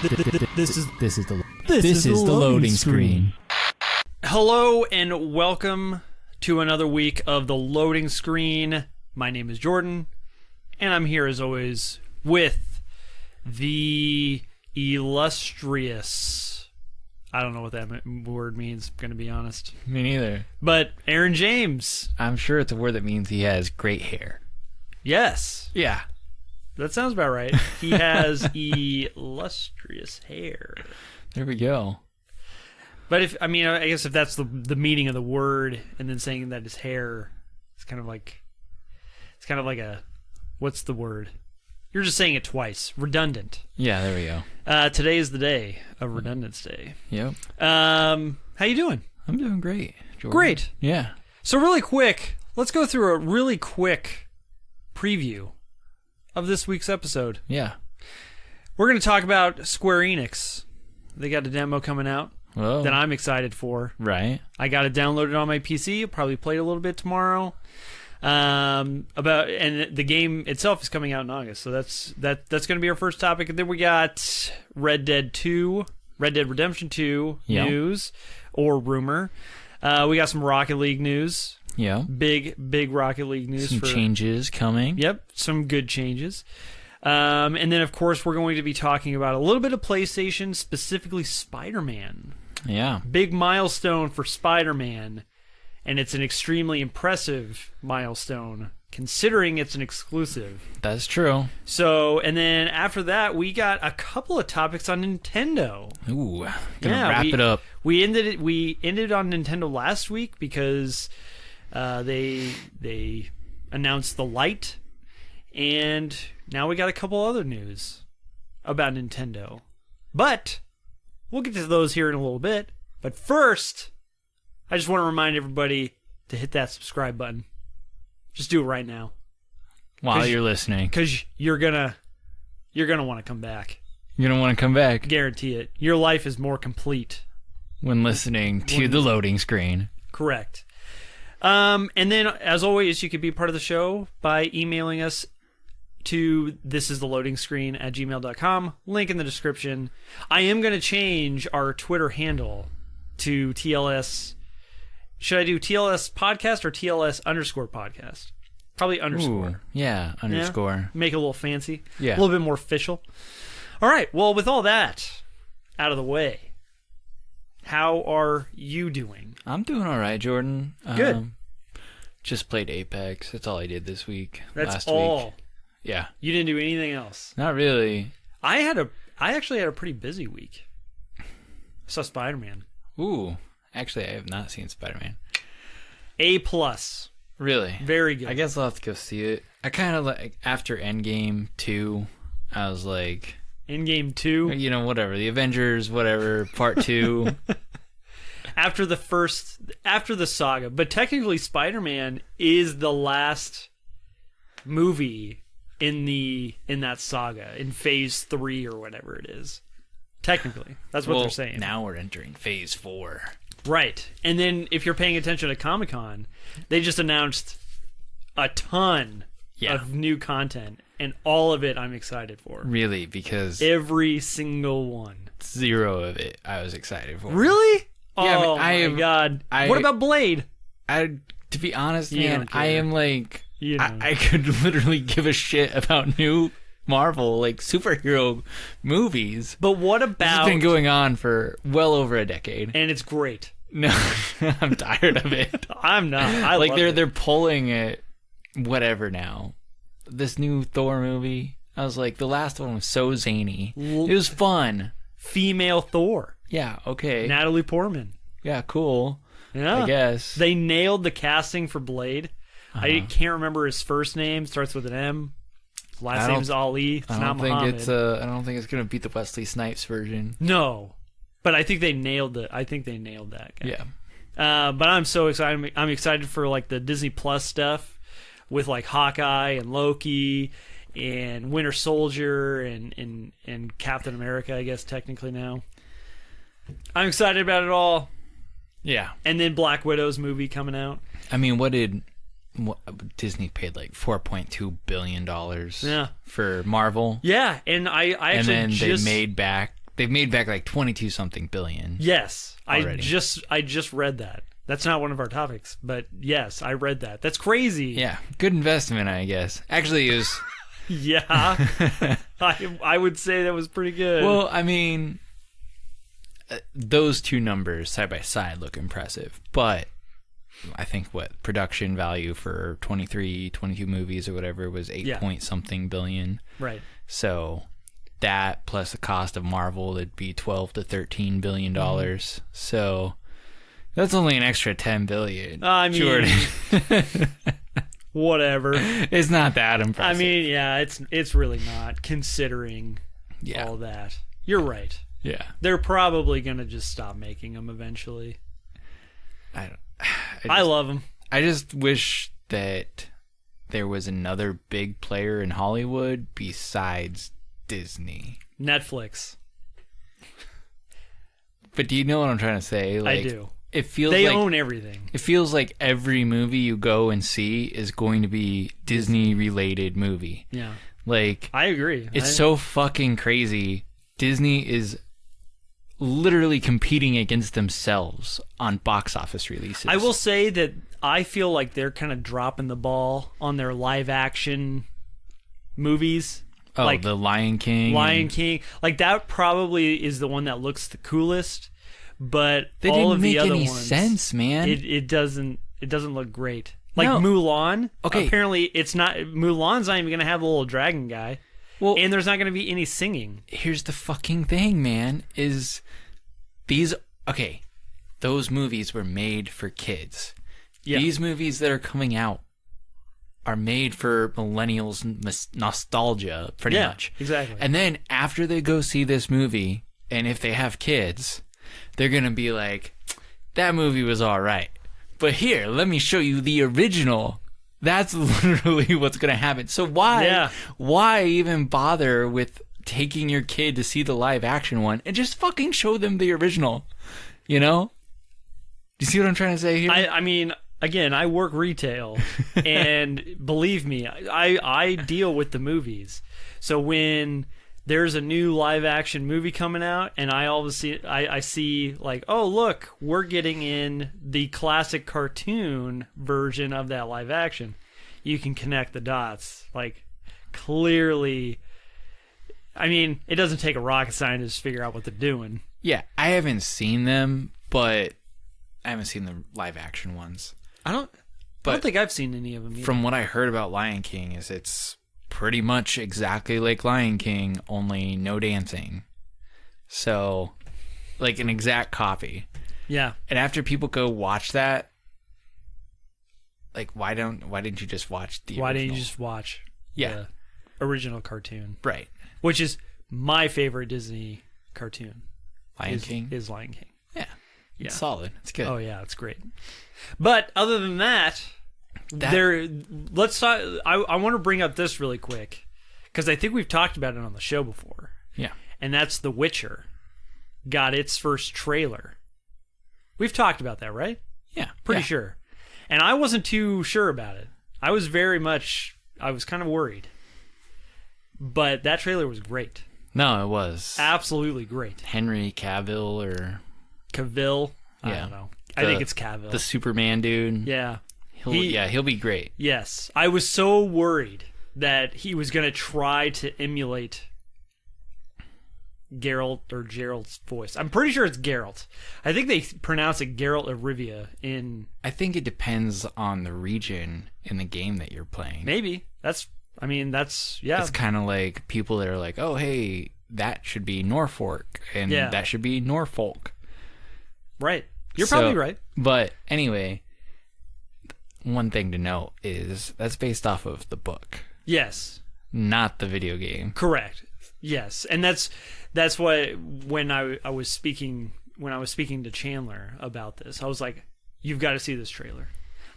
This is the loading screen. Hello and welcome to another week of the loading screen. My name is Jordan, and I'm here as always with the illustrious. I don't know what that word means, I'm going to be honest. Me neither. But Aaron James. I'm sure it's a word that means he has great hair. Yes. Yeah. That sounds about right. He has illustrious hair. There we go. But I guess if that's the meaning of the word, and then saying that his hair, it's kind of like a, what's the word? You're just saying it twice. Redundant. Yeah, there we go. Today is the day of Redundance Day. Yep. How you doing? I'm doing great, Jordan. Great. Yeah. So really quick, let's go through a really quick preview of this week's episode. Yeah. We're going to talk about Square Enix. They got a demo coming out that I'm excited for. Right. I got it downloaded on my PC. I'll probably play it a little bit tomorrow. And the game itself is coming out in August, so that's going to be our first topic. And then we got Red Dead Redemption 2 news or rumor. We got some Rocket League news. Yeah. Big Rocket League news. Some changes coming. Yep, some good changes. And then, of course, we're going to be talking about a little bit of PlayStation, specifically Spider-Man. Yeah. Big milestone for Spider-Man, and it's an extremely impressive milestone, considering it's an exclusive. That's true. So, and then after that, we got a couple of topics on Nintendo. Ooh, gonna wrap it up. We ended on Nintendo last week because they announced the Lite, and now we got a couple other news about Nintendo. But we'll get to those here in a little bit. But first, I just want to remind everybody to hit that subscribe button. Just do it right now. While you're listening. Because you're gonna want to come back. You're going to want to come back. Guarantee it. Your life is more complete when listening to the loading screen. Correct. And then, as always, you can be part of the show by emailing us to thisistheloadingscreen@gmail.com. Link in the description. I am going to change our Twitter handle to TLS. Should I do TLS podcast or TLS _ podcast? Probably underscore. Ooh, yeah, underscore. Yeah? Make it a little fancy. Yeah. A little bit more official. All right. Well, with all that out of the way, how are you doing? I'm doing all right, Jordan. Good. Just played Apex. That's all I did this week. That's last all. week. Yeah. You didn't do anything else? Not really. I actually had a pretty busy week. I saw Spider-Man. Ooh. Actually, I have not seen Spider-Man. A+. Really? Very good. I guess I'll have to go see it. I kind of like, after Endgame 2, I was like... Endgame 2? You know, whatever. The Avengers, whatever, Part 2. After the saga. But technically, Spider-Man is the last movie in that saga, in Phase 3 or whatever it is. Technically. That's what they're saying. Now we're entering Phase 4. Right. And then, if you're paying attention to Comic-Con, they just announced a ton of new content, and all of it I'm excited for. Really? Because... Every single one. 0 of it I was excited for. Really? Yeah, oh, my God. What about Blade? To be honest, man, I am like... I could literally give a shit about new Marvel, like, superhero movies. But what about... This has been going on for well over a decade. And it's great. No, I'm tired of it. I'm not. I like they're pulling it whatever now. This new Thor movie, I was like, the last one was so zany. It was fun. Female Thor. Yeah, okay. Natalie Portman. Yeah, cool. Yeah. I guess. They nailed the casting for Blade. I can't remember his first name. Starts with an M. Last name's Ali. It's not Muhammad. I don't think it's gonna beat the Wesley Snipes version. No, but I think they nailed it. I think they nailed that guy. Yeah. But I'm so excited. I'm excited for like the Disney Plus stuff with like Hawkeye and Loki and Winter Soldier and Captain America. I guess technically now. I'm excited about it all. Yeah. And then Black Widow's movie coming out. I mean, Disney paid like $4.2 billion for Marvel. Yeah, and I actually they made back They've made back like 22 something billion. Yes, already. I just read that. That's not one of our topics, but yes, I read that. That's crazy. Yeah, good investment, I guess. Actually, it was. Yeah, I would say that was pretty good. Well, I mean, those two numbers side by side look impressive, but I think production value for 22 movies or whatever was 8 point something billion. Right. So that plus the cost of Marvel, it'd be $12 to $13 billion. Mm-hmm. So that's only an extra $10 billion. I mean, Jordan. Whatever. It's not that impressive. I mean, yeah, it's really not, considering all that. You're right. Yeah. They're probably going to just stop making them eventually. I love them. I just wish that there was another big player in Hollywood besides Disney. Netflix. But do you know what I'm trying to say? Like, I do. It feels they like, own everything. It feels like every movie you go and see is going to be Disney-related movie. Yeah. Like, I agree. It's so fucking crazy. Disney is literally competing against themselves on box office releases. I will say that I feel like they're kind of dropping the ball on their live-action movies. Oh, like the Lion King. Like, that probably is the one that looks the coolest. But they all didn't of the make other any ones, sense, man. It doesn't look great. Like No. Mulan, Okay. apparently it's not. Mulan's not even going to have the little dragon guy. Well, and there's not going to be any singing. Here's the fucking thing, man. Is these okay? Those movies were made for kids. Yeah. These movies that are coming out are made for millennials' nostalgia, pretty much. Exactly. And then after they go see this movie, and if they have kids, they're gonna be like, "That movie was all right, but here, let me show you the original." That's literally what's gonna happen. So why even bother with taking your kid to see the live action one and just fucking show them the original? You know? Do you see what I'm trying to say here? I mean, again, I work retail, and believe me, I deal with the movies. So when there's a new live action movie coming out, and I see like, oh look, we're getting in the classic cartoon version of that live action. You can connect the dots. Like, clearly, I mean, it doesn't take a rocket scientist to figure out what they're doing. Yeah, I haven't seen them, but I haven't seen the live action ones. I don't think I've seen any of them either. From what I heard about Lion King is it's pretty much exactly like Lion King, only no dancing. So, like an exact copy. Yeah. And after people go watch that, like, why didn't you just watch the original? Why didn't you just watch the original cartoon? Right. Which is my favorite Disney cartoon. Lion King? Is Lion King. Yeah. It's solid. It's good. Oh, yeah, it's great. But other than that let's talk. I want to bring up this really quick, because I think we've talked about it on the show before. Yeah. And that's The Witcher got its first trailer. We've talked about that, right? Yeah. Pretty sure. And I wasn't too sure about it. I was kind of worried. But that trailer was great. No, it was. Absolutely great. Henry Cavill or... Cavill? I don't know. I think it's Cavill. The Superman dude. Yeah. He'll be great. Yes. I was so worried that he was going to try to emulate Geralt's voice. I'm pretty sure it's Geralt. I think they pronounce it Geralt of Rivia in... I think it depends on the region in the game that you're playing. Maybe. That's... It's kind of like people that are like, oh, hey, that should be Norfolk, and that should be Norfolk. Right. You're probably right. But anyway, one thing to note is that's based off of the book. Yes. Not the video game. Correct. Yes. And that's why when I was speaking to Chandler about this, I was like, you've got to see this trailer.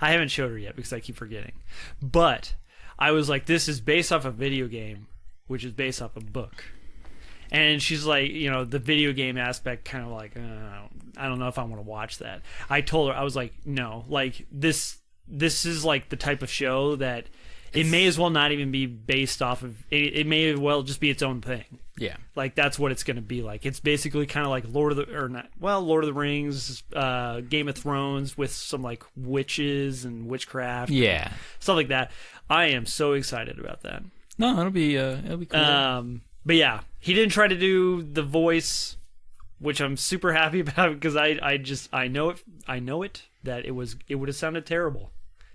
I haven't showed her yet because I keep forgetting. But I was like, this is based off a video game, which is based off a book. And she's like, the video game aspect, kind of like, I don't know if I want to watch that. I told her, I was like, no, like this is like the type of show that it may as well not even be based off of it may as well just be its own thing. Yeah. Like that's what it's going to be like. It's basically kind of like Lord of the Rings, Game of Thrones with some like witches and witchcraft. Yeah. Stuff like that. I am so excited about that. No, it'll be cool. But yeah, he didn't try to do the voice, which I'm super happy about because I know it that it would have sounded terrible.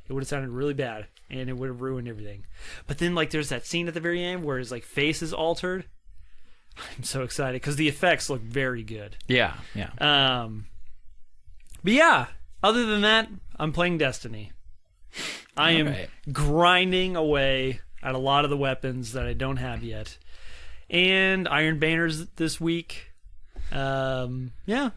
It would have sounded really bad and it would have ruined everything. But then like there's that scene at the very end where his like face is altered. I'm so excited because the effects look very good. Yeah. But yeah, other than that, I'm playing Destiny. I am grinding away at a lot of the weapons that I don't have yet. And Iron Banners this week. Yeah,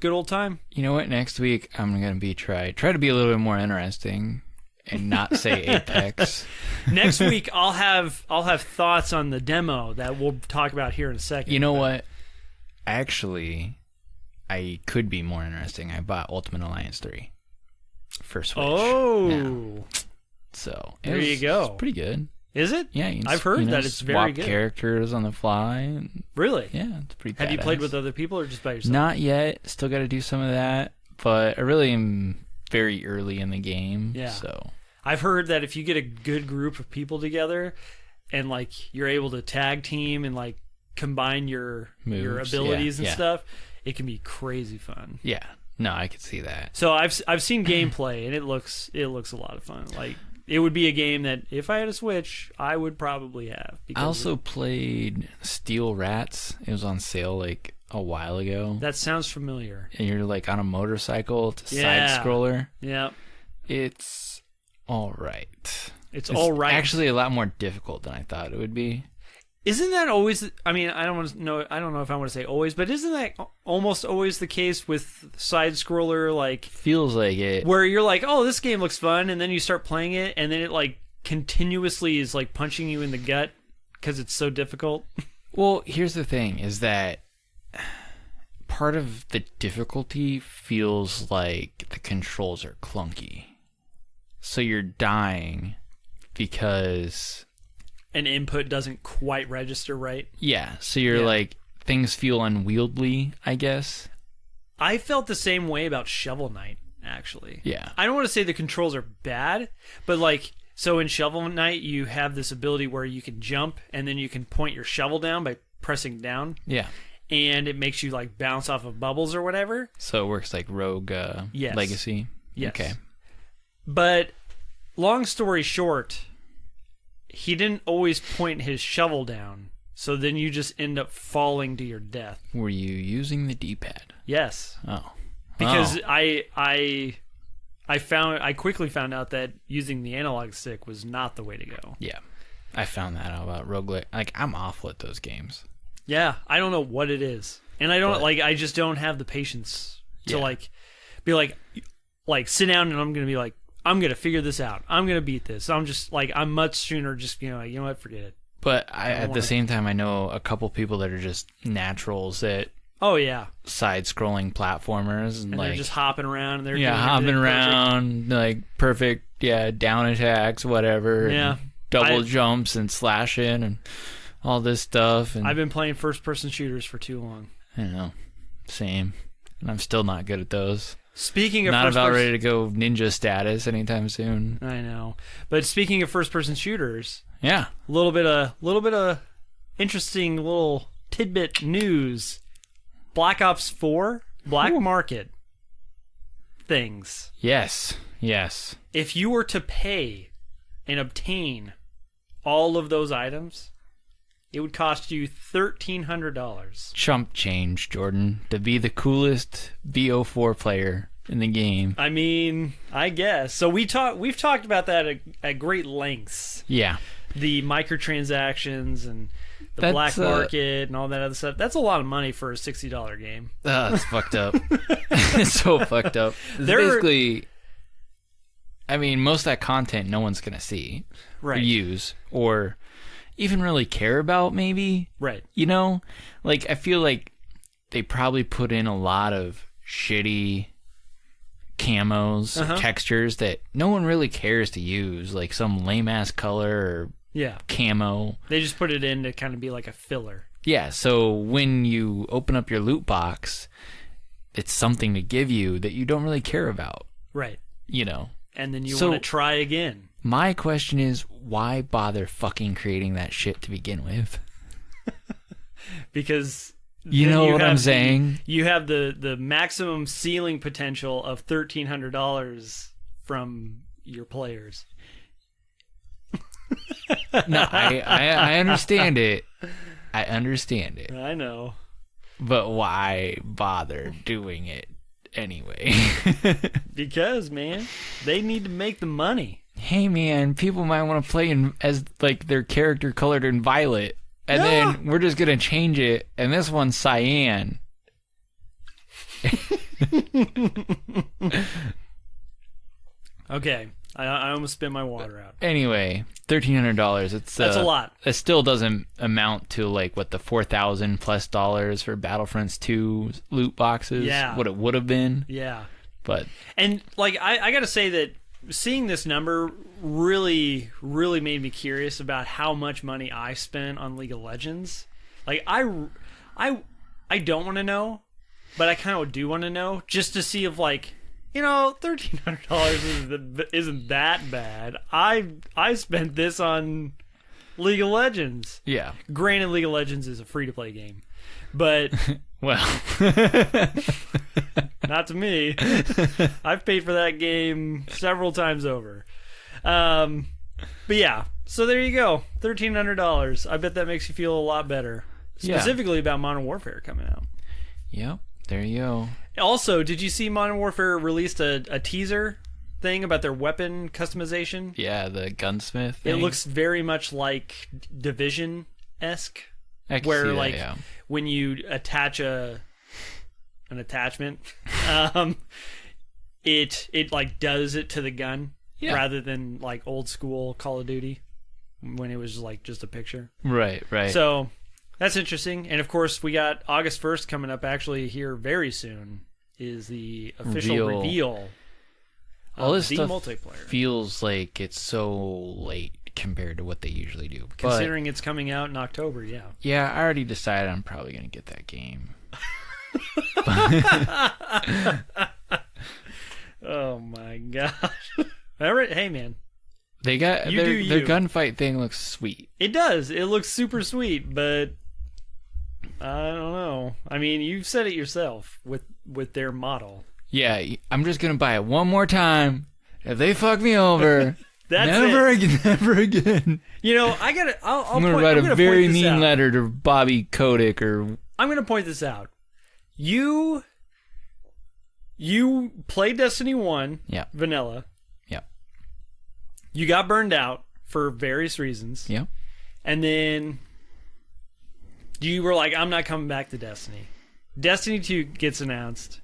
good old time. You know what? Next week I'm gonna try to be a little bit more interesting and not say Apex. Next week I'll have thoughts on the demo that we'll talk about here in a second. You know what? Actually, I could be more interesting. I bought Ultimate Alliance 3 for Switch. Oh, yeah. So there you go. It's pretty good. Is it? Yeah, I've heard that it's very good. Swap characters on the fly. Really? Yeah, it's pretty. Have badass. you played with other people or just by yourself? Not yet. Still got to do some of that, but I really am very early in the game. Yeah. So I've heard that if you get a good group of people together, and like you're able to tag team and like combine your abilities and stuff, it can be crazy fun. Yeah. No, I could see that. So I've seen gameplay and it looks a lot of fun. Like it would be a game that if I had a Switch, I would probably have. I also played Steel Rats. It was on sale like a while ago. That sounds familiar. And you're like on a motorcycle. It's a side scroller. Yeah. It's all right. It's all right. Actually a lot more difficult than I thought it would be. Isn't that always? I mean, I don't know if I want to say always, but isn't that almost always the case with side scroller? Like, feels like it. Where you're like, oh, this game looks fun, and then you start playing it, and then it like continuously is like punching you in the gut because it's so difficult. Well, here's the thing: is that part of the difficulty feels like the controls are clunky, so you're dying because an input doesn't quite register right. Yeah, so you're like, things feel unwieldy, I guess. I felt the same way about Shovel Knight, actually. Yeah. I don't want to say the controls are bad, but like, so in Shovel Knight, you have this ability where you can jump and then you can point your shovel down by pressing down. Yeah. And it makes you like bounce off of bubbles or whatever. So it works like Rogue Legacy? Yes. Okay. But long story short, he didn't always point his shovel down, so then you just end up falling to your death. Were you using the D-pad? Yes. Oh. Because I quickly found out that using the analog stick was not the way to go. Yeah. I found that out about Rogue. Like, I'm awful at those games. Yeah, I don't know what it is. And I don't I just don't have the patience to be like sit down and I'm going to be like, I'm going to figure this out. I'm going to beat this. I'm just like, I'm much sooner just, you know what, forget it. But at the same time, I know a couple people that are just naturals at side-scrolling platformers. And like, they're just hopping around. And they're hopping around, like perfect, down attacks, whatever. Yeah. Double jumps and slashing and all this stuff. And I've been playing first-person shooters for too long. I know. Same. And I'm still not good at those. Speaking of not about ready to go ninja status anytime soon. I know, but speaking of first-person shooters, a little bit of interesting little tidbit news. Black Ops 4 Black Market things. Yes. If you were to pay and obtain all of those items, it would cost you $1,300. Chump change, Jordan, to be the coolest BO4 player in the game. I mean, I guess. So we've talked about that at great lengths. Yeah. The microtransactions and the black market and all that other stuff. That's a lot of money for a $60 game. It's fucked up. It's so fucked up. Basically, I mean, most of that content no one's going to see or use or even really care about, maybe. Right. You know? Like, I feel like they probably put in a lot of shitty camos, textures that no one really cares to use, like some lame-ass color or camo. They just put it in to kind of be like a filler. Yeah, so when you open up your loot box, it's something to give you that you don't really care about. Right. You know. And then you want to try again. My question is, why bother fucking creating that shit to begin with? Because... You know what I'm saying? You have the maximum ceiling potential of $1,300 from your players. No, I understand it. I understand it. I know. But why bother doing it anyway? Because, man, they need to make the money. Hey, man, people might want to play as like their character colored in violet. And then we're just going to change it. And this one's cyan. Okay. I almost spit my water out. Anyway, $1,300. That's a lot. It still doesn't amount to like what the $4,000+ for Battlefronts 2 loot boxes. Yeah. What it would have been. Yeah. And like I got to say that seeing this number really made me curious about how much money I spent on League of Legends. Like I don't want to know, but I kind of do want to know, just to see if like, you know, $1,300 isn't that bad. I spent this on League of Legends. Yeah. Granted, League of Legends is a free to play game, but well, not to me. I've paid for that game several times over. But yeah, so there you go. $1,300. I bet that makes you feel a lot better. Specifically about Modern Warfare coming out. Yep, there you go. Also, did you see Modern Warfare released a teaser thing about their weapon customization? Yeah, the gunsmith thing. It looks very much like Division-esque. Where like when you attach an attachment, it like does it to the gun rather than like old school Call of Duty when it was like just a picture. Right. So that's interesting. And of course, we got August 1st coming up. Actually, here very soon is the official reveal. All this the stuff multiplayer feels like it's so late compared to what they usually do. Considering it's coming out in October, yeah. Yeah, I already decided I'm probably going to get that game. Oh my gosh. All right, hey man. They got their gunfight thing looks sweet. It does. It looks super sweet, but I don't know. I mean, you've said it yourself with their model. Yeah, I'm just going to buy it one more time. If they fuck me over, never again. You know, I'm going to write a very mean letter to Bobby Kotick I'm going to point this out. You played Destiny 1 vanilla. Yeah. You got burned out for various reasons. Yeah. And then you were like, I'm not coming back to Destiny. Destiny 2 gets announced.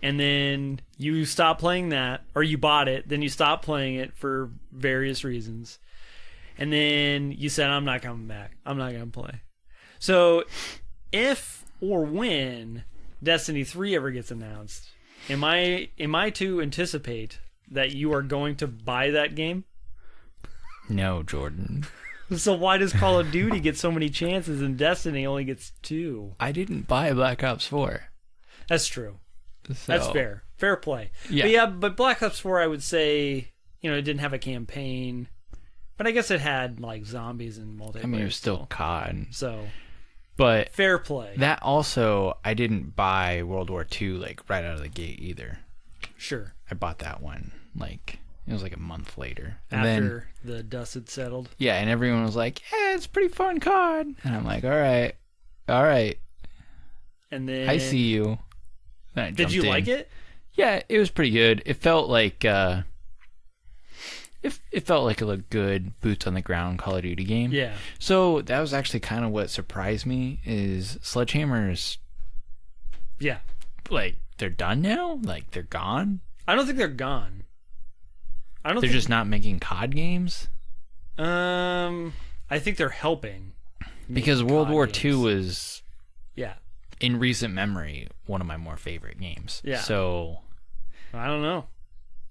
And then you stop playing that, or you bought it, then you stopped playing it for various reasons. And then you said, I'm not coming back. I'm not going to play. So if or when Destiny 3 ever gets announced, am I to anticipate that you are going to buy that game? No, Jordan. So why does Call of Duty get so many chances and Destiny only gets 2? I didn't buy Black Ops 4. That's true. So. That's fair. Fair play. Yeah. But Black Ops 4, I would say, you know, it didn't have a campaign. But I guess it had, like, zombies and multiplayer. I mean, it was still COD. So, but fair play. That also, I didn't buy World War II, like, right out of the gate either. Sure. I bought that one, like, it was like a month later. And after the dust had settled. Yeah, and everyone was like, yeah, it's pretty fun COD. And I'm like, all right. And then... I see you. Did you like it? Yeah, it was pretty good. It felt like it felt like a good boots on the ground Call of Duty game. Yeah. So that was actually kind of what surprised me is Sledgehammer's. Yeah. Like they're done now. Like they're gone. I don't think they're gone. They're just not making COD games. I think they're helping. Because World War II was. Yeah. In recent memory, one of my more favorite games. Yeah. So, I don't know.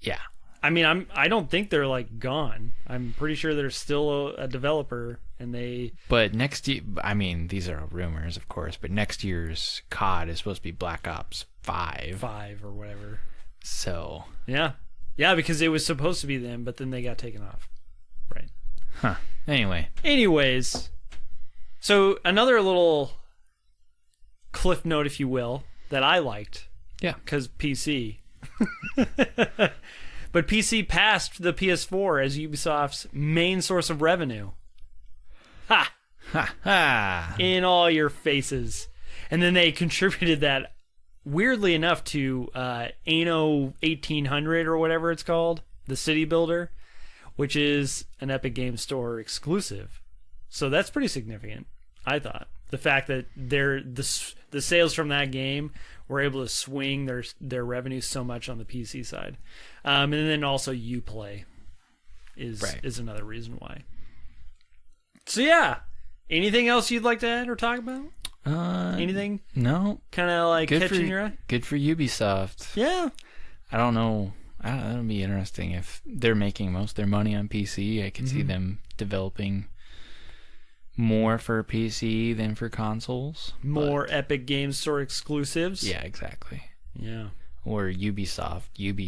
Yeah. I mean, I don't think they're like gone. I'm pretty sure they're still a developer, and they. But next year, I mean, these are rumors, of course. But next year's COD is supposed to be Black Ops 5. Or whatever. So. Yeah, because it was supposed to be them, but then they got taken off. Right. Huh. Anyways, so another little cliff note, if you will, that I liked. Yeah. Because PC. But PC passed the PS4 as Ubisoft's main source of revenue. Ha! Ha ha! In all your faces. And then they contributed that, weirdly enough, to Anno 1800 or whatever it's called, the City Builder, which is an Epic Games Store exclusive. So that's pretty significant, I thought. The fact that the sales from that game were able to swing their revenue so much on the PC side. And then also Uplay is another reason why. So yeah, anything else you'd like to add or talk about? Anything? No. Kind of like catching your eye? Good for Ubisoft. Yeah. I don't know. That'll be interesting if they're making most of their money on PC. I could see them developing more for PC than for consoles. More Epic Games Store exclusives. Yeah, exactly. Yeah. Or Ubisoft,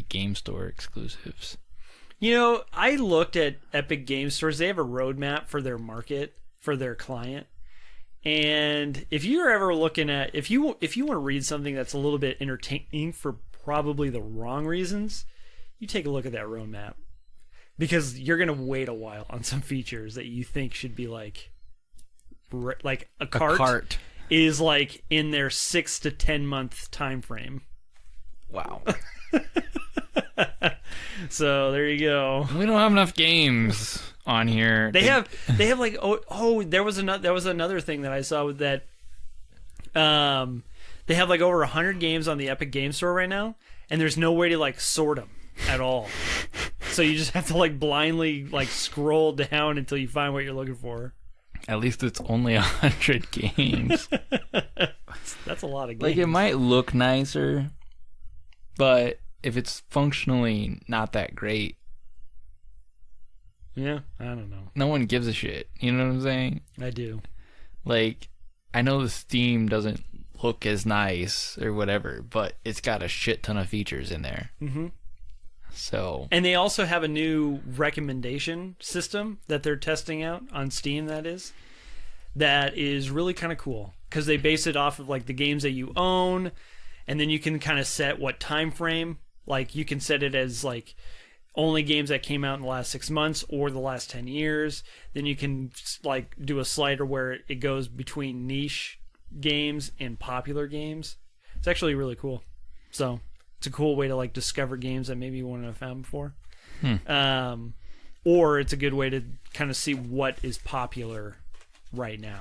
Game Store exclusives. You know, I looked at Epic Games Stores. They have a roadmap for their market, for their client. And if you're ever looking at, if you want to read something that's a little bit entertaining for probably the wrong reasons, you take a look at that roadmap. Because you're going to wait a while on some features that you think should be like a cart is like in their 6 to 10 month time frame. Wow. So there you go. We don't have enough games on here. They have like there was another thing that I saw with that. They have like over 100 games on the Epic Game Store right now, and there's no way to like sort them at all. So you just have to like blindly like scroll down until you find what you're looking for. At least it's only 100 games. That's a lot of games. Like, it might look nicer, but if it's functionally not that great, yeah, I don't know. No one gives a shit. You know what I'm saying? I do. Like, I know the Steam doesn't look as nice or whatever, but it's got a shit ton of features in there. Mm-hmm. So, and they also have a new recommendation system that they're testing out on Steam. That is really kind of cool because they base it off of like the games that you own, and then you can kind of set what time frame. Like you can set it as like only games that came out in the last 6 months or the last 10 years. Then you can like do a slider where it goes between niche games and popular games. It's actually really cool. So it's a cool way to like discover games that maybe you wouldn't have found before. Or it's a good way to kind of see what is popular right now.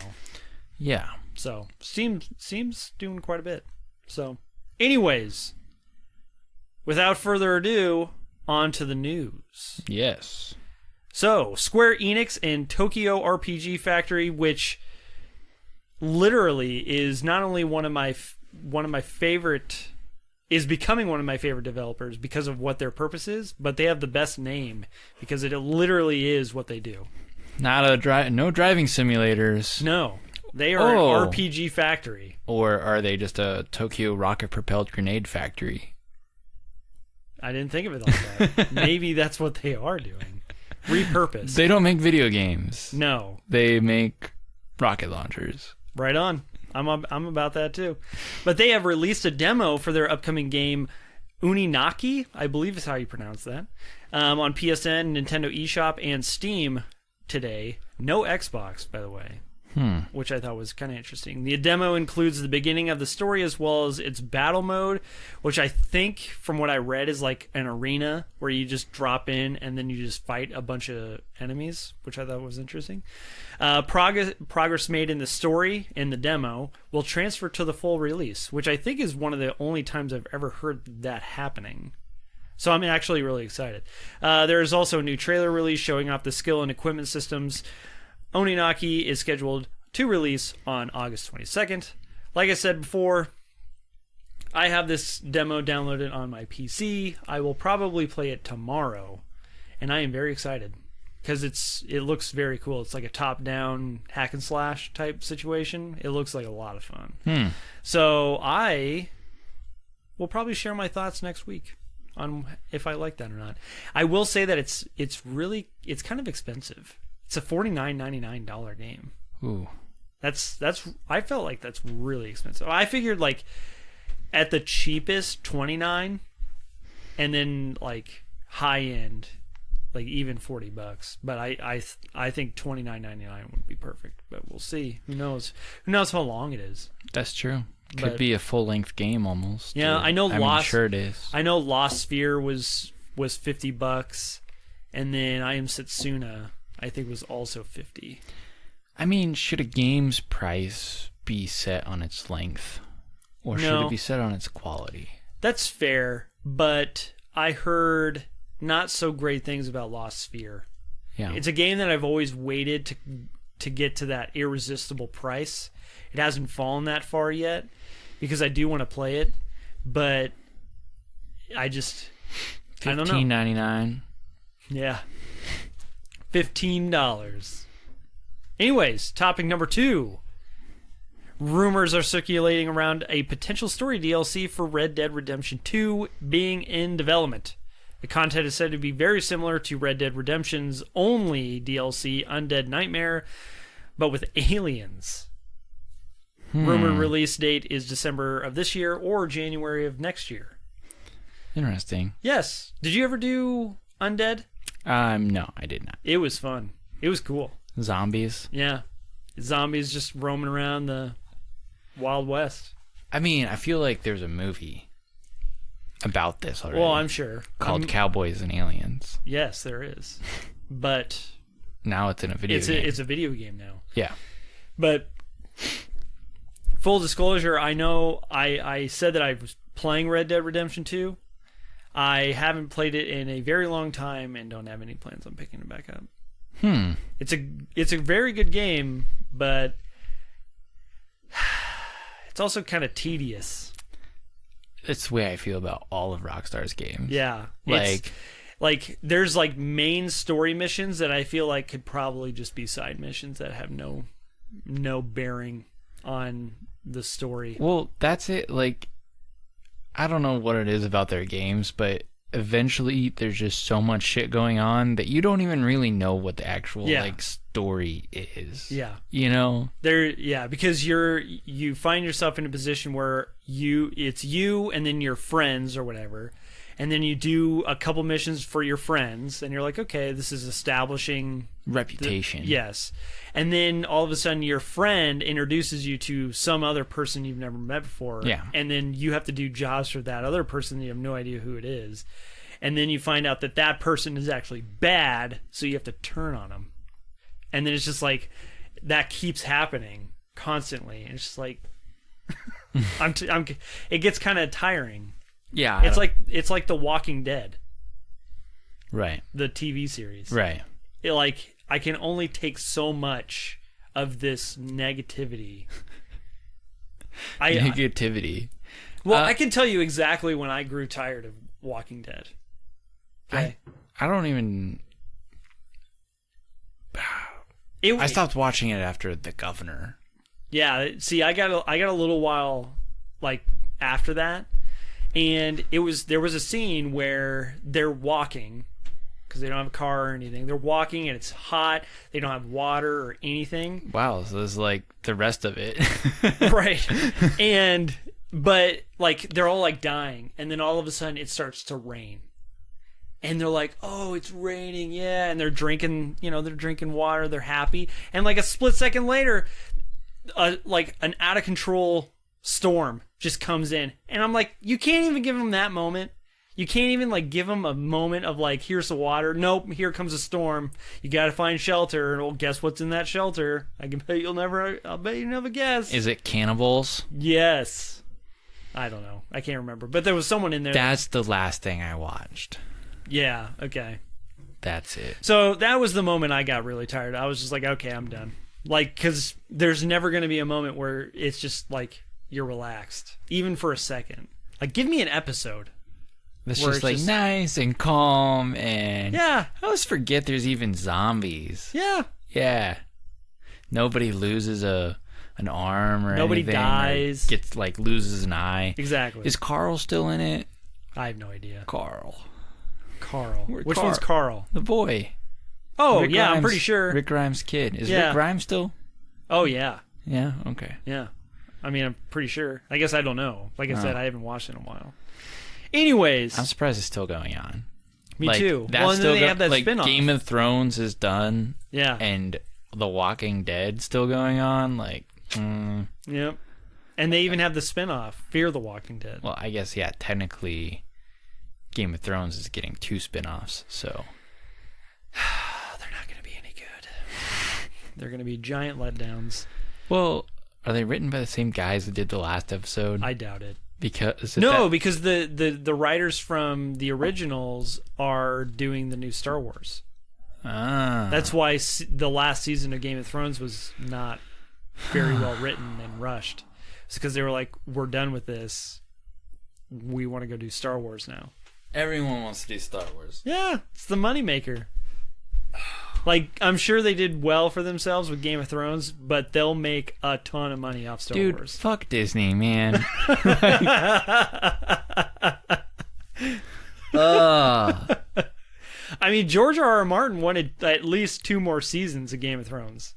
Yeah. So Steam's doing quite a bit. So anyways, without further ado, on to the news. Yes. So Square Enix and Tokyo RPG Factory, which literally is not only one of my favorite, is becoming one of my favorite developers because of what their purpose is, but they have the best name because it literally is what they do. No driving simulators. No, they are an RPG factory. Or are they just a Tokyo rocket-propelled grenade factory? I didn't think of it like that. Maybe that's what they are doing. Repurposed. They don't make video games. No. They make rocket launchers. Right on. I'm about that too. But they have released a demo for their upcoming game Oninaki, I believe is how you pronounce that, on PSN, Nintendo eShop, and Steam today. No Xbox, by the way, which I thought was kind of interesting. The demo includes the beginning of the story as well as its battle mode, which I think, from what I read, is like an arena where you just drop in and then you just fight a bunch of enemies, which I thought was interesting. Progress made in the story in the demo will transfer to the full release, which I think is one of the only times I've ever heard that happening. So I'm actually really excited. There is also a new trailer release showing off the skill and equipment systems. Oninaki is scheduled to release on August 22nd. Like I said before, I have this demo downloaded on my PC. I will probably play it tomorrow, and I am very excited because it looks very cool. It's like a top-down hack and slash type situation. It looks like a lot of fun. So I will probably share my thoughts next week on if I like that or not. I will say that it's kind of expensive. It's a $49.99 game. Ooh. That's I felt like that's really expensive. I figured like at the cheapest $29, and then like high end like even $40. But I think $29.99 would be perfect. But we'll see. Who knows? Who knows how long it is? That's true. Could be a full-length game almost. Yeah, I know. I'm sure it is. I know Lost Sphere was $50, and then I Am Setsuna I think was also $50. I mean, should a game's price be set on its length, or should it be set on its quality? That's fair, but I heard not so great things about Lost Sphere. Yeah, it's a game that I've always waited to get to that irresistible price. It hasn't fallen that far yet because I do want to play it, but I don't know. $15.99. Yeah, $15. Anyways, topic number 2. Rumors are circulating around a potential story DLC for Red Dead Redemption 2 being in development. The content is said to be very similar to Red Dead Redemption's only DLC, Undead Nightmare, but with aliens. Rumored release date is December of this year or January of next year. Interesting. Yes. Did you ever do Undead? No, I did not. It was fun. It was cool. Zombies? Yeah. Zombies just roaming around the Wild West. I mean, I feel like there's a movie about this already. Well, I'm sure. Called Cowboys and Aliens. Yes, there is. But now it's in a video game. It's a video game now. Yeah. But full disclosure, I know I said that I was playing Red Dead Redemption 2. I haven't played it in a very long time and don't have any plans on picking it back up. It's a very good game, but it's also kind of tedious. It's the way I feel about all of Rockstar's games. Yeah. Like there's like main story missions that I feel like could probably just be side missions that have no bearing on the story. Well, that's it. Like, I don't know what it is about their games, but eventually there's just so much shit going on that you don't even really know what the actual like story is. Yeah. You know? Because you find yourself in a position where it's you and then your friends or whatever. And then you do a couple missions for your friends, and you're like, okay, this is establishing reputation. Yes. And then all of a sudden your friend introduces you to some other person you've never met before. Yeah. And then you have to do jobs for that other person and you have no idea who it is. And then you find out that person is actually bad, so you have to turn on them. And then it's just like, that keeps happening constantly. And it's just like, it gets kind of tiring. Yeah. It's like The Walking Dead. Right. The TV series. Right. I can only take so much of this negativity. Negativity. I can tell you exactly when I grew tired of Walking Dead. Okay? I don't even... I stopped watching it after The Governor. Yeah, see, I got a little while like after that. And there was a scene where they're walking because they don't have a car or anything. They're walking and it's hot. They don't have water or anything. Wow, so it's like the rest of it. Right. But like they're all like dying, and then all of a sudden it starts to rain. And they're like, "Oh, it's raining." Yeah, and they're drinking water, they're happy. And like a split second later, like an out of control storm just comes in, and I'm like, you can't even give them that moment. You can't even like give them a moment of like, here's the water. Nope, here comes a storm. You got to find shelter. Well, guess what's in that shelter? I'll bet you never guess. Is it cannibals? Yes. I don't know. I can't remember, but there was someone in there. That's the last thing I watched. Yeah. Okay. That's it. So that was the moment I got really tired. I was just like, okay, I'm done. Like, because there's never going to be a moment where it's just like you're relaxed, even for a second. Like, give me an episode. It's where just it's like just- nice and calm and Yeah. I always forget there's even zombies. Yeah. Yeah. Nobody loses an arm or Nobody anything. dies. Or gets like loses an eye. Exactly. Is Carl still in it? I have no idea. Carl. Which one's Carl? The boy. Oh, Rick yeah, I'm Grimes- pretty sure. Rick Grimes' kid. Is Yeah. Rick Grimes still? Oh, yeah. Yeah, okay. Yeah. I mean, I'm pretty sure. I guess I don't know. Like I Oh. said, I haven't watched it in a while. Anyways. I'm surprised it's still going on. Me Like, too. that's Well, and still then they have that like spin-off. Game of Thrones is done Yeah. and The Walking Dead still going on. Like, Yep. And they even have the spin-off, Fear the Walking Dead. well, I guess, yeah, technically Game of Thrones is getting 2 spin-offs, so. They're not going to be any good. They're going to be giant letdowns. Well, are they written by the same guys that did the last episode? I doubt it. Because Because the writers from the originals are doing the new Star Wars. That's why the last season of Game of Thrones was not very well written and rushed. It's because they were like, we're done with this. We want to go do Star Wars now. everyone wants to do Star Wars. Yeah, it's the moneymaker. Like, I'm sure they did well for themselves with Game of Thrones, but they'll make a ton of money off Star Dude, Wars. fuck Disney, man. I mean, George R.R. Martin wanted at least 2 more seasons of Game of Thrones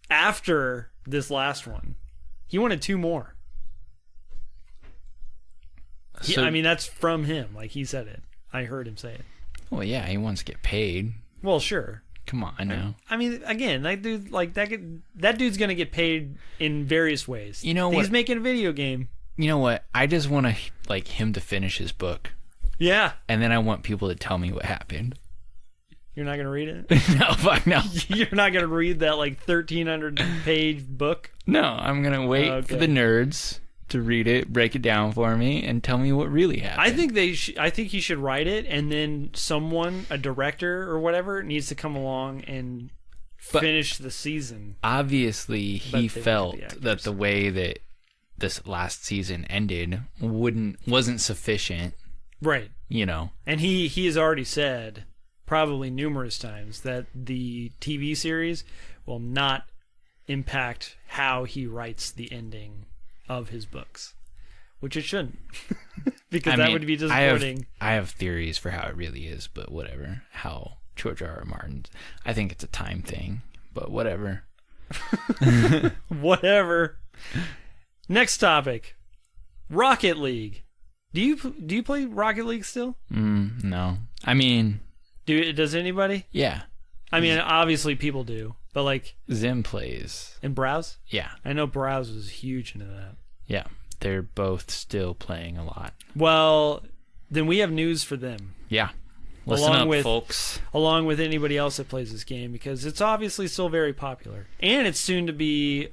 after this last one. He wanted 2 more. I mean, that's from him. Like, he said it. I heard him say it. Well, yeah, he wants to get paid. Well, sure. Come on now. I mean, again, that dude, like that dude's gonna get paid in various ways. You know what? He's making a video game. You know what? I just want to like him to finish his book, Yeah, and then I want people to tell me what happened. you're not gonna read it. No, fuck no. You're not gonna read that like 1,300 page book. No, I'm gonna wait for the nerds to read it, break it down for me, and tell me what really happened. I think I think he should write it, and then someone, a director or whatever, needs to come along and finish the season. Obviously, But he they felt won't be actors. that the way that this last season ended wasn't sufficient. Right. You know. And he has already said, probably numerous times, that the TV series will not impact how he writes the ending of his books, which it shouldn't, because that would be disappointing. I have theories for how it really is, but whatever. How George R.R. Martin's, I think it's a time thing, but whatever. Whatever. Next topic: Rocket League. Do you play Rocket League still? No. I mean, Does anybody? yeah. I mean, obviously people do, but like Zim plays. in Browse, Yeah. I know Browse was huge into that. Yeah. They're both still playing a lot. Well, then we have news for them, Yeah. Listen Along up, with- folks. along with anybody else that plays this game, because it's obviously still very popular, and it's soon to be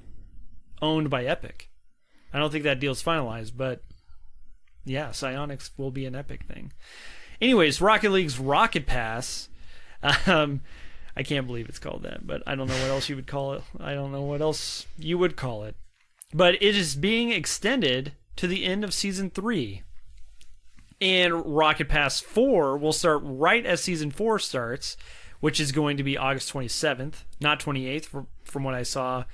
owned by Epic. I don't think that deal's finalized, but yeah, Psyonix will be an Epic thing. Anyways, Rocket League's Rocket Pass. I can't believe it's called that, but I don't know what else you would call it. I don't know what else you would call it. But it is being extended to the end of Season 3. And Rocket Pass 4 will start right as Season 4 starts, which is going to be August 27th, not 28th. From what I saw,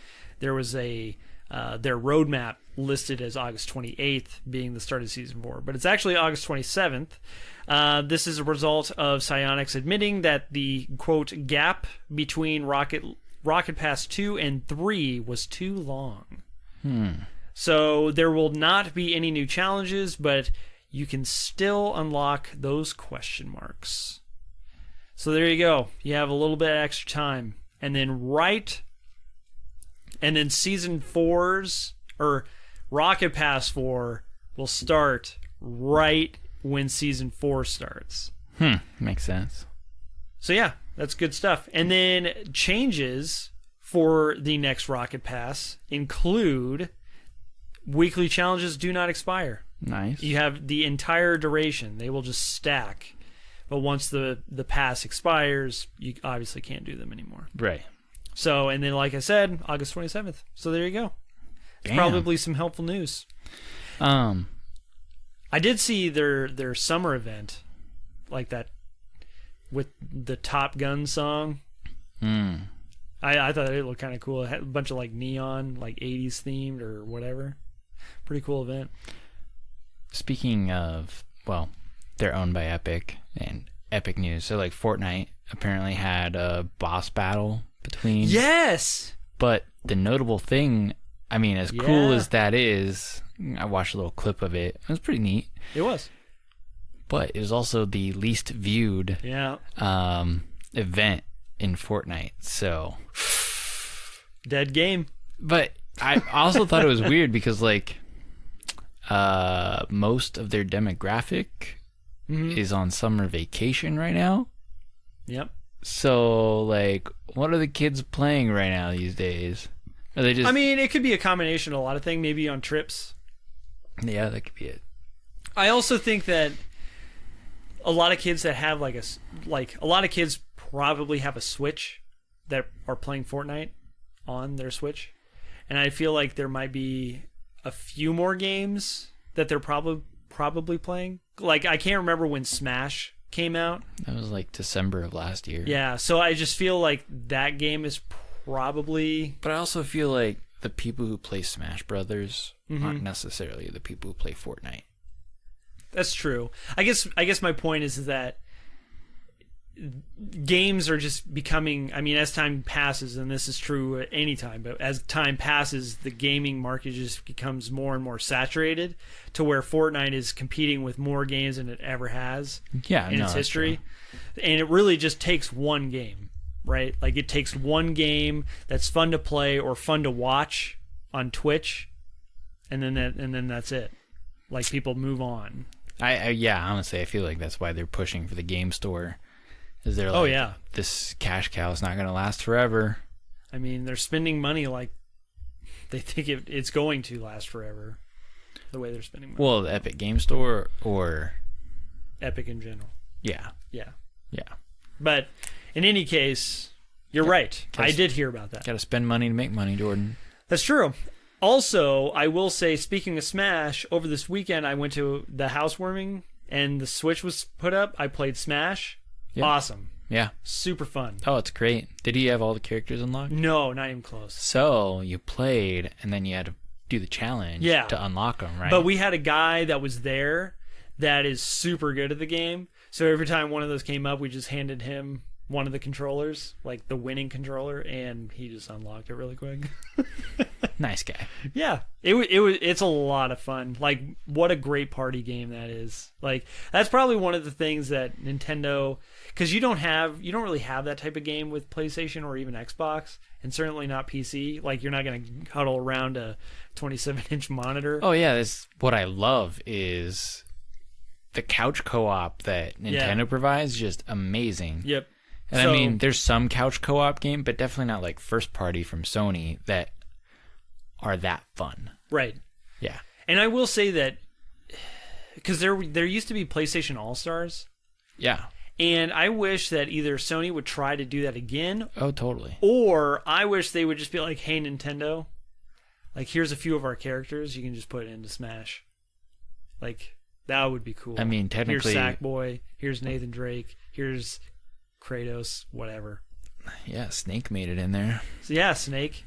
there was their roadmap listed as August 28th being the start of Season 4. But it's actually August 27th. This is a result of Psyonix admitting that the, quote, gap between Rocket Pass 2 and 3 was too long. So there will not be any new challenges, but you can still unlock those question marks. So there you go. You have a little bit of extra time. And then Season 4's, or Rocket Pass 4, will start right when Season 4 starts. Makes sense. So yeah, that's good stuff. And then changes for the next Rocket Pass include weekly challenges do not expire. Nice. You have the entire duration. They will just stack. But once the pass expires, you obviously can't do them anymore. Right. So, and then like I said, August 27th. So there you go. It's Damn. probably some helpful news. I did see their summer event, like that, with the Top Gun song. I thought it looked kind of cool. It had a bunch of like neon, like 80s themed or whatever. Pretty cool event. Speaking of, well, they're owned by Epic, and Epic News. So like Fortnite apparently had a boss battle between. Yes. But the notable thing, I mean, as cool as that is, I watched a little clip of it. It was pretty neat. It was. But it was also the least viewed event in Fortnite. So dead game. But I also thought it was weird because like most of their demographic is on summer vacation right now. Yep. So like, what are the kids playing right now these days? Are they just? I mean, it could be a combination of a lot of things. Maybe on trips. Yeah, that could be it. I also think that a lot of kids that have a lot of kids probably have a Switch that are playing Fortnite on their Switch, and I feel like there might be a few more games that they're probably playing. Like, I can't remember when Smash came out. That was like December of last year. Yeah, so I just feel like that game is probably. But I also feel like the people who play Smash Brothers aren't necessarily the people who play Fortnite. That's true. I guess my point is that games are just becoming, I mean, as time passes, and this is true at any time, but as time passes, the gaming market just becomes more and more saturated to where Fortnite is competing with more games than it ever has in its history. And it really just takes one game, right? Like, it takes one game that's fun to play or fun to watch on Twitch, and then that's it. Like, people move on. Honestly, I feel like that's why they're pushing for the game store. Is they're like, this cash cow is not going to last forever. I mean, they're spending money like they think it's going to last forever. The way they're spending money. Well, the Epic Game Store or Epic in general. Yeah. But in any case, you're right. I did hear about that. Got to spend money to make money, Jordan. That's true. Also, I will say, speaking of Smash, over this weekend I went to the housewarming and the Switch was put up. I played Smash. Yeah. Awesome. Yeah. Super fun. Oh, it's great. Did he have all the characters unlocked? No, not even close. So you played, and then you had to do the challenge to unlock them, right? But we had a guy that was there that is super good at the game. So every time one of those came up, we just handed him one of the controllers, like the winning controller, and he just unlocked it really quick. Nice guy. Yeah, it's a lot of fun. Like, what a great party game that is. Like, that's probably one of the things that Nintendo, because you don't really have that type of game with PlayStation or even Xbox, and certainly not PC. Like, you're not going to huddle around a 27-inch monitor. Oh yeah, that's what I love is the couch co-op that Nintendo provides. Just amazing. Yep. And I mean, there's some couch co-op game, but definitely not like first party from Sony that are that fun. Right. Yeah. And I will say that because there used to be PlayStation All-Stars. Yeah. And I wish that either Sony would try to do that again. Oh, totally. Or I wish they would just be like, hey, Nintendo, like, here's a few of our characters. You can just put it into Smash. Like, that would be cool. I mean, technically... Here's Sackboy. Here's Nathan Drake. Here's Kratos. Whatever. Yeah, Snake made it in there. So, yeah, Snake.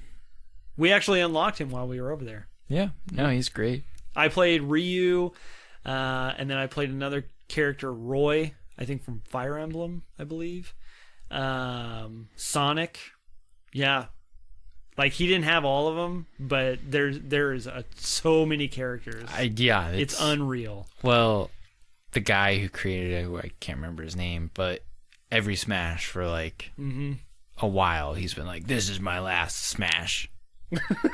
We actually unlocked him while we were over there. Yeah. No, he's great. I played Ryu, and then I played another character, Roy, I think from Fire Emblem, I believe. Sonic. Yeah. Like, he didn't have all of them, but there is so many characters. It's unreal. Well, the guy who created it, I can't remember his name, but every Smash for like a while, he's been like, this is my last Smash.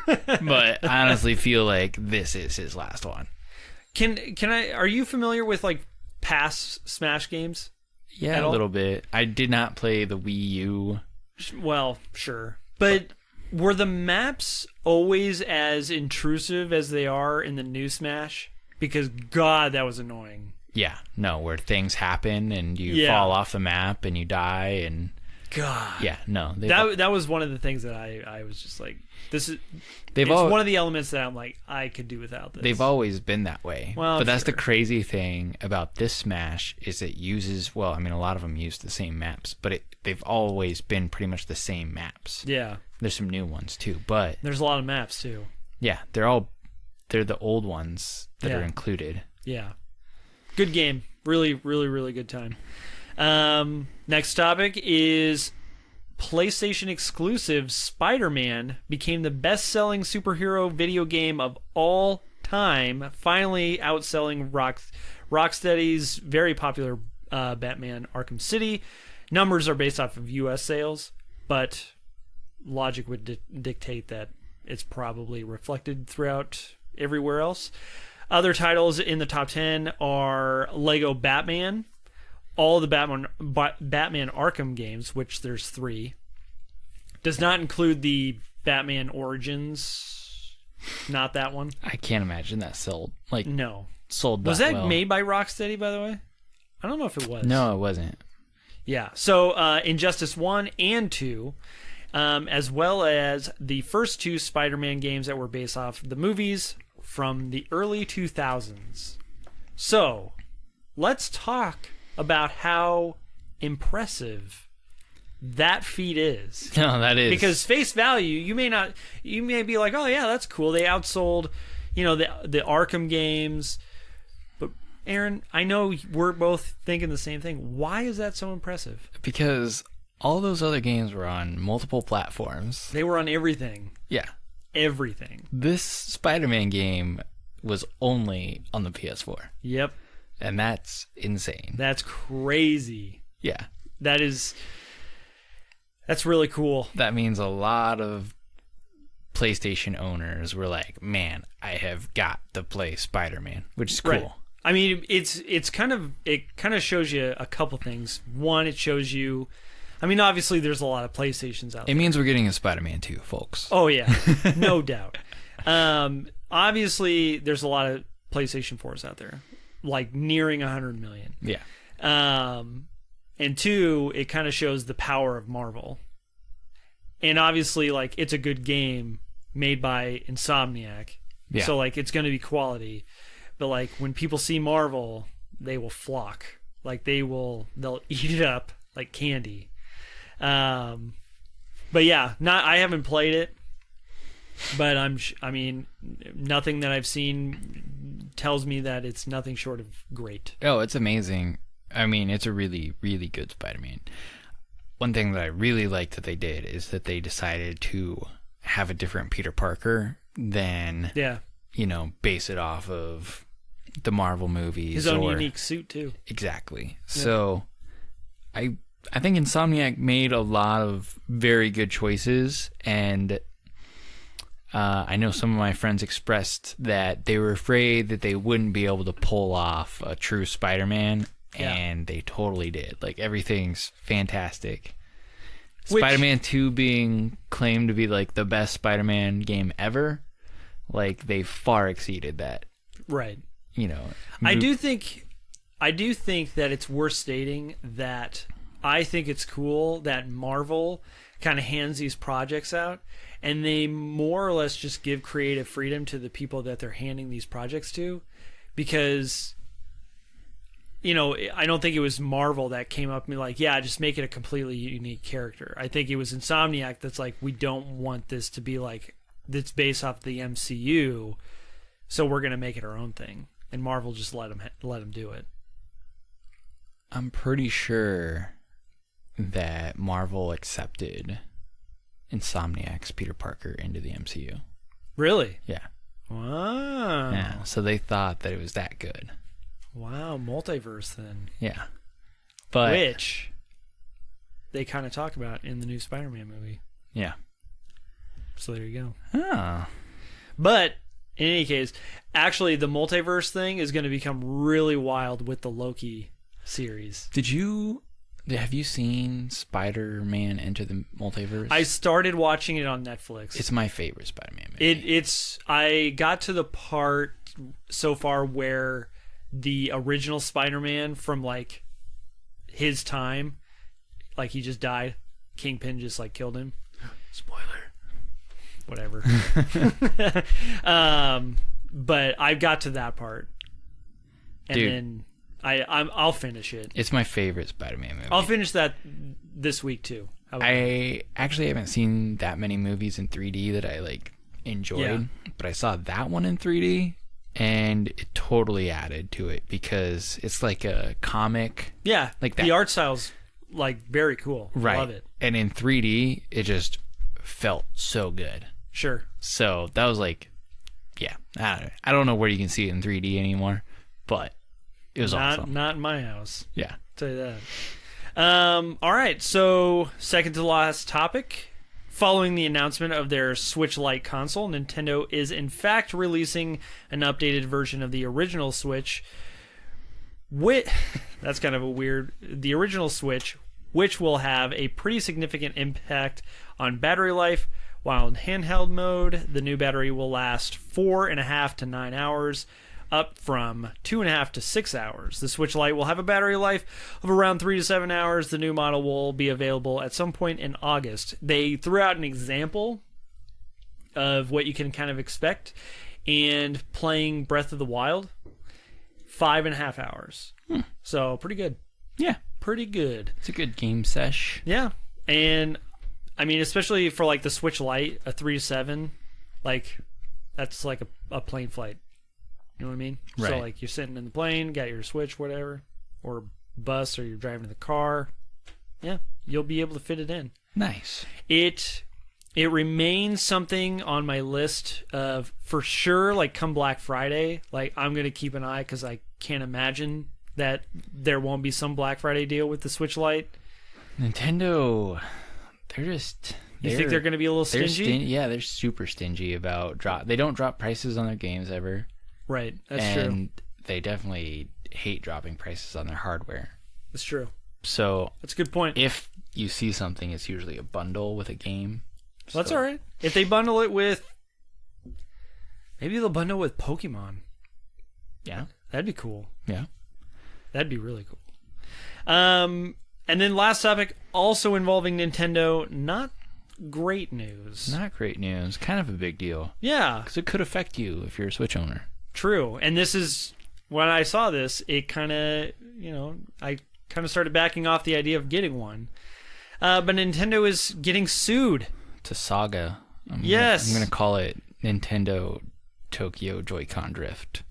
But I honestly feel like this is his last one. Are you familiar with like past Smash games? Yeah, a little bit. I did not play the Wii U. Well, sure. But were the maps always as intrusive as they are in the new Smash? Because, God, that was annoying. Yeah, no, where things happen and you fall off the map and you die and... God. Yeah, no. That was one of the things that I was just like, it's one of the elements that I'm like, I could do without this. They've always been that way. Well, but that's sure. the crazy thing about this Smash is it uses, well, I mean, a lot of them use the same maps, but they've always been pretty much the same maps. Yeah. There's some new ones too, but there's a lot of maps too. yeah, they're the old ones that are included. Yeah. Good game. Really, really, really good time. Next topic is PlayStation exclusive Spider-Man became the best-selling superhero video game of all time, finally outselling Rocksteady's very popular Batman Arkham City. Numbers are based off of US sales, but logic would dictate that it's probably reflected throughout everywhere else. Other titles in the top 10 are Lego Batman, all the Batman Arkham games, which there's 3. Does not include the Batman Origins, not that one. I can't imagine that sold. No. Sold Was that well. made by Rocksteady, by the way? I don't know if it was. No, it wasn't. Yeah. So Injustice 1 and 2, as well as the first 2 Spider-Man games that were based off the movies from the early 2000s. So, let's talk about how impressive that feat is. No, that is. Because face value, you may be like, oh yeah, that's cool. They outsold, the Arkham games. But Aaron, I know we're both thinking the same thing. Why is that so impressive? Because all those other games were on multiple platforms. They were on everything. Yeah. Everything. This Spider-Man game was only on the PS4. Yep. And that's insane. That's crazy. Yeah. That's really cool. That means a lot of PlayStation owners were like, man, I have got to play Spider-Man, which is cool. Right. I mean, it kind of shows you a couple things. One, it shows you, I mean, obviously there's a lot of PlayStations out there. It means we're getting a Spider-Man 2, folks. Oh yeah, no doubt. Obviously there's a lot of PlayStation 4s out there, like nearing 100 million. Yeah. And 2, it kind of shows the power of Marvel. And obviously, like, it's a good game made by Insomniac. Yeah. So, like, it's going to be quality. But, like, when people see Marvel, they will flock. Like, they'll eat it up like candy. But yeah, I haven't played it. But I mean, nothing that I've seen tells me that it's nothing short of great. Oh, it's amazing. I mean, it's a really, really good Spider-Man. One thing that I really like that they did is that they decided to have a different Peter Parker than, base it off of the Marvel movies. His own unique suit, too. Exactly. Yeah. So, I think Insomniac made a lot of very good choices, and I know some of my friends expressed that they were afraid that they wouldn't be able to pull off a true Spider-Man. And they totally did. Like, everything's fantastic. Spider-Man 2 being claimed to be, like, the best Spider-Man game ever. Like, they far exceeded that. Right. I do think that it's worth stating that I think it's cool that Marvel kind of hands these projects out, and they more or less just give creative freedom to the people that they're handing these projects to, because I don't think it was Marvel that came up and be like, yeah, just make it a completely unique character. I think it was Insomniac that's like, we don't want this to be like, that's based off the MCU, so we're going to make it our own thing. And Marvel just let them do it. I'm pretty sure that Marvel accepted Insomniac's Peter Parker into the MCU. Really? Yeah. Wow. Yeah, so they thought that it was that good. Wow, multiverse then. Yeah. But which they kind of talk about in the new Spider-Man movie. Yeah. So there you go. Oh. But in any case, actually the multiverse thing is going to become really wild with the Loki series. Have you seen Spider-Man Into the Multiverse? I started watching it on Netflix. It's my favorite Spider-Man movie. I got to the part so far where the original Spider-Man from like his time, like he just died, Kingpin just like killed him. Spoiler. Whatever. But I got to that part, and Dude. then I'll finish it. It's my favorite Spider-Man movie. I'll finish that this week too. How about I actually haven't seen that many movies in 3D that I like enjoyed, but I saw that one in 3D and it totally added to it because it's like a comic. Yeah, like that. The art style's like very cool. Right. Love it. And in 3D, it just felt so good. Sure. So that was like, yeah, I don't know where you can see it in 3D anymore, but it was awesome. Not in my house. Yeah. I'll tell you that. All right, so second to last topic. Following the announcement of their Switch Lite console, Nintendo is in fact releasing an updated version of the original Switch. That's kind of a weird. The original Switch, which will have a pretty significant impact on battery life. While in handheld mode, the new battery will last 4.5 to 9 hours, up from 2.5 to 6 hours. The Switch Lite will have a battery life of around 3 to 7 hours. The new model will be available at some point in August. They threw out an example of what you can kind of expect, and playing Breath of the Wild, 5.5 hours. So pretty good. Yeah. Pretty good. It's a good game sesh. Yeah. And I mean, especially for like the Switch Lite, a 3 to 7, like that's like a plane flight. You know what I mean? Right. So like you're sitting in the plane, got your Switch, whatever, or bus, or you're driving in the car. Yeah, you'll be able to fit it in. Nice. It remains something on my list of, for sure, like come Black Friday, like I'm going to keep an eye because I can't imagine that there won't be some Black Friday deal with the Switch Lite. Nintendo, they're just... You think they're going to be a little stingy? Yeah, they're super stingy about They don't drop prices on their games ever. Right, that's true. And they definitely hate dropping prices on their hardware. That's true. So that's a good point. If you see something, it's usually a bundle with a game. Well, that's all right. If they bundle it with... Maybe they'll bundle with Pokemon. Yeah. That'd be cool. Yeah. That'd be really cool. And then last topic, also involving Nintendo, not great news. Not great news. Kind of a big deal. Yeah. Because it could affect you if you're a Switch owner. True. And this is, when I saw this, it kind of, I kind of started backing off the idea of getting one. But Nintendo is getting sued. It's a saga. Yes. I'm going to call it Nintendo Tokyo Joy-Con Drift.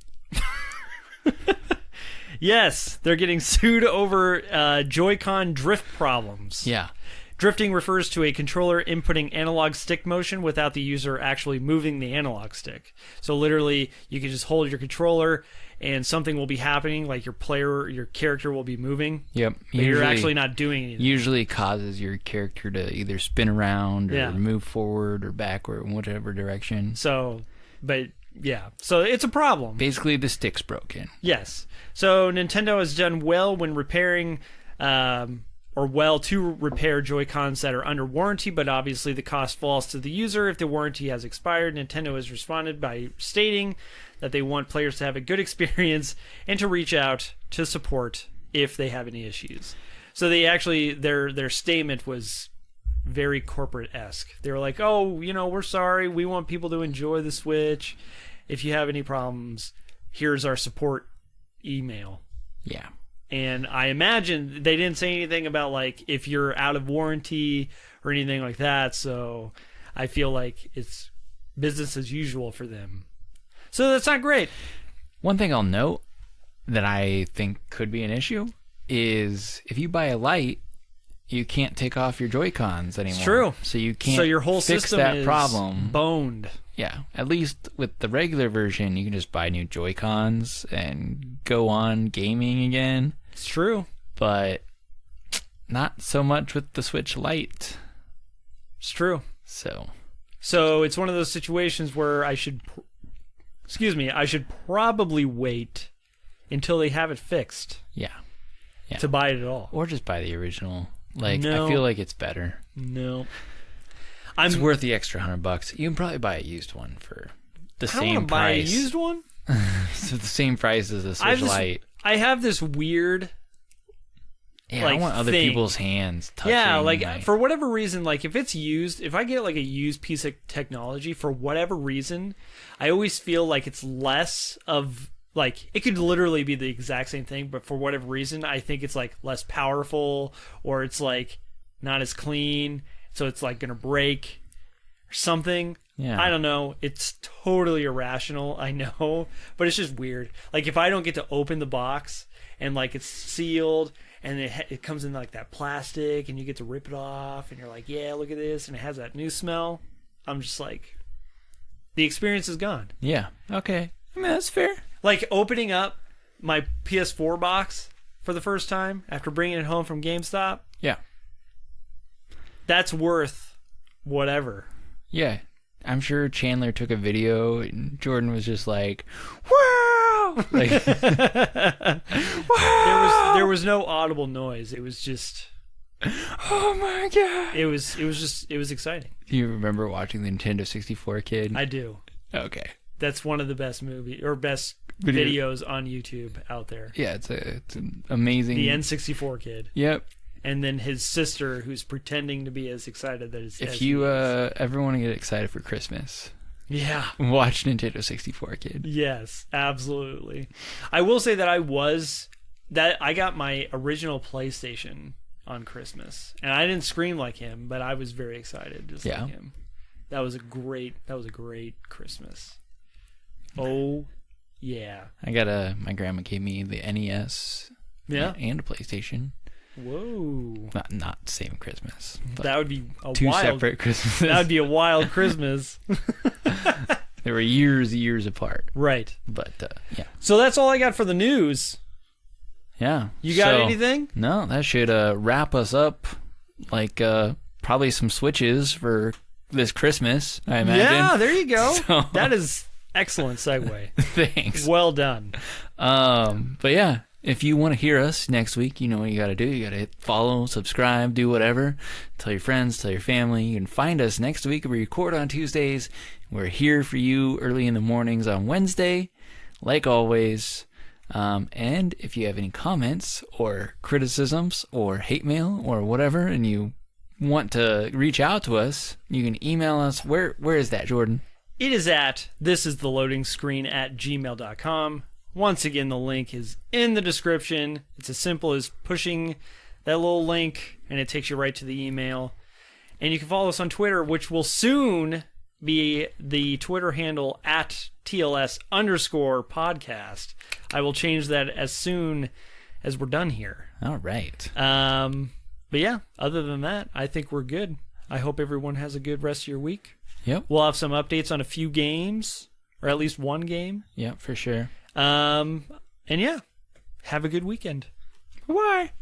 Yes, they're getting sued over Joy-Con drift problems. Yeah. Drifting refers to a controller inputting analog stick motion without the user actually moving the analog stick. So literally, you can just hold your controller and something will be happening, like your character will be moving. Yep. But you're actually not doing anything. Usually causes your character to either spin around or Yeah. move forward or backward in whatever direction. So it's a problem. Basically, the stick's broken. Yes. So Nintendo has done well when repairing, to repair Joy-Cons that are under warranty, but obviously the cost falls to the user if the warranty has expired. Nintendo has responded by stating that they want players to have a good experience and to reach out to support if they have any issues. So they actually, their statement was very corporate-esque. They were like, oh, we're sorry. We want people to enjoy the Switch. If you have any problems, here's our support email. Yeah. And I imagine they didn't say anything about, like, if you're out of warranty or anything like that. So I feel like it's business as usual for them. So that's not great. One thing I'll note that I think could be an issue is if you buy a Lite, you can't take off your Joy-Cons anymore. It's true. So you can't So your whole fix system that is problem. boned. Yeah. At least with the regular version, you can just buy new Joy-Cons and go on gaming again. It's true. But not so much with the Switch Lite. It's true. So it's one of those situations where I should probably wait until they have it fixed. Yeah. To buy it at all. Or just buy the original. Like, No. I feel like it's better. No. It's worth the extra $100. You can probably buy a used one for the I don't same want to buy a price. used one. So the same price as the Switch Lite. I have this weird Yeah, like I want other thing. people's hands touching. Yeah, like for whatever reason, like if it's used, if I get like a used piece of technology for whatever reason, I always feel like it's less of like it could literally be the exact same thing, but for whatever reason, I think it's like less powerful or it's like not as clean, so it's like gonna break or something. Yeah. I don't know. It's totally irrational, I know, but it's just weird. Like if I don't get to open the box and like it's sealed. And it comes in like that plastic, and you get to rip it off, and you're like, yeah, look at this, and it has that new smell. I'm just like, the experience is gone. Yeah. Okay. I mean, that's fair. Like opening up my PS4 box for the first time after bringing it home from GameStop. Yeah. That's worth whatever. Yeah. I'm sure Chandler took a video, and Jordan was just like, wow! Like, wow! There was no audible noise. It was just, oh my god! It was exciting. Do you remember watching the Nintendo 64 Kid? I do. Okay. That's one of the best best videos on YouTube out there. Yeah, it's an amazing. The N64 Kid. Yep. And then his sister, who's pretending to be as excited as if you ever want to get excited for Christmas, yeah, watch Nintendo 64 Kid. Yes, absolutely. I will say that I got my original PlayStation on Christmas, and I didn't scream like him, but I was very excited just like him. That was a great Christmas. Oh yeah. I got my grandma gave me the NES. Yeah. And a PlayStation. Whoa. Not same Christmas. That would be two separate Christmases. That would be a wild Christmas. They were years apart. Right. But yeah. So that's all I got for the news. Yeah. You got anything? No, that should wrap us up. Like probably some switches for this Christmas, I imagine. Yeah, there you go. So, that is excellent segue. Thanks. Well done. But yeah, if you want to hear us next week, you know what you got to do. You got to hit follow, subscribe, do whatever. Tell your friends, tell your family. You can find us next week. We record on Tuesdays. We're here for you early in the mornings on Wednesday, like always. And if you have any comments or criticisms or hate mail or whatever, and you want to reach out to us, you can email us. Where is that, Jordan? It is at thisistheloadingscreen@gmail.com. Once again, the link is in the description. It's as simple as pushing that little link, and it takes you right to the email. And you can follow us on Twitter, which will soon be the Twitter handle at @TLS_podcast. I will change that as soon as we're done here. All right. But yeah, other than that, I think we're good. I hope everyone has a good rest of your week. Yep. We'll have some updates on a few games, or at least one game. Yep, for sure. And yeah, have a good weekend. Bye.